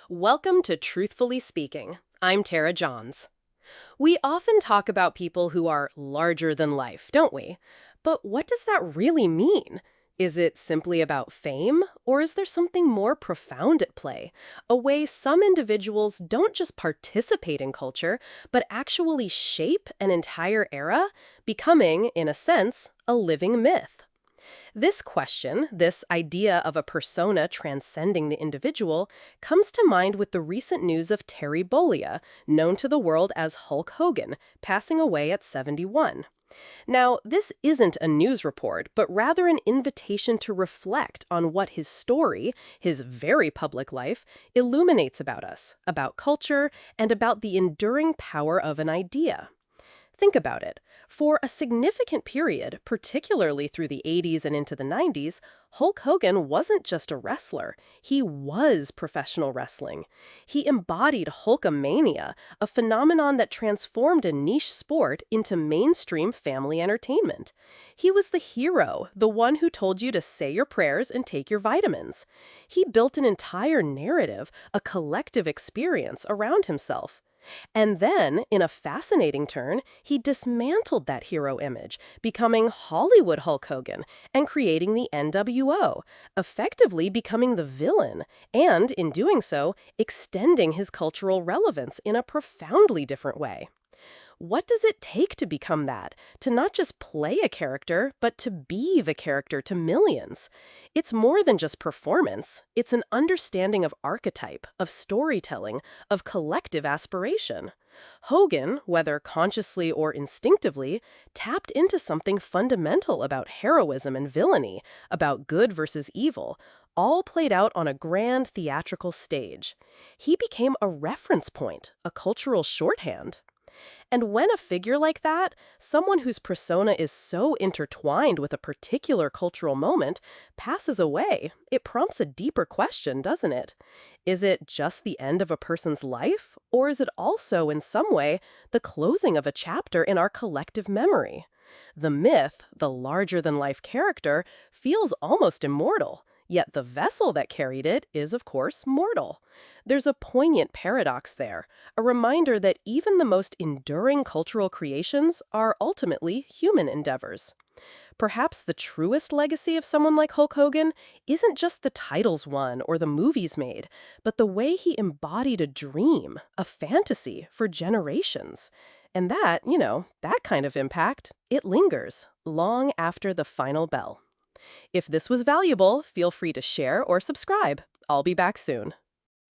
Welcome to Truthfully Speaking. I'm Tara Johns. We often talk about people who are larger than life, don't we? But what does that really mean? Is it simply about fame, or is there something more profound at play? A way some individuals don't just participate in culture, but actually shape an entire era, becoming, in a sense, a living myth. This question, this idea of a persona transcending the individual, comes to mind with the recent news of Terry Bollea, known to the world as Hulk Hogan, passing away at 71. Now, this isn't a news report, but rather an invitation to reflect on what his story, his very public life, illuminates about us, about culture, and about the enduring power of an idea. Think about it. For a significant period, particularly through the 80s and into the 90s, Hulk Hogan wasn't just a wrestler. He was professional wrestling. He embodied Hulkamania, a phenomenon that transformed a niche sport into mainstream family entertainment. He was the hero, the one who told you to say your prayers and take your vitamins. He built an entire narrative, a collective experience around himself. And then, in a fascinating turn, he dismantled that hero image, becoming Hollywood Hulk Hogan and creating the NWO, effectively becoming the villain, and, in doing so, extending his cultural relevance in a profoundly different way. What does it take to become that? To not just play a character, but to be the character to millions? It's more than just performance. It's an understanding of archetype, of storytelling, of collective aspiration. Hogan, whether consciously or instinctively, tapped into something fundamental about heroism and villainy, about good versus evil, all played out on a grand theatrical stage. He became a reference point, a cultural shorthand. And when a figure like that, someone whose persona is so intertwined with a particular cultural moment, passes away, it prompts a deeper question, doesn't it? Is it just the end of a person's life, or is it also, in some way, the closing of a chapter in our collective memory? The myth, the larger-than-life character, feels almost immortal. Yet the vessel that carried it is, of course, mortal. There's a poignant paradox there, a reminder that even the most enduring cultural creations are ultimately human endeavors. Perhaps the truest legacy of someone like Hulk Hogan isn't just the titles won or the movies made, but the way he embodied a dream, a fantasy for generations. And that kind of impact, it lingers long after the final bell. If this was valuable, feel free to share or subscribe. I'll be back soon.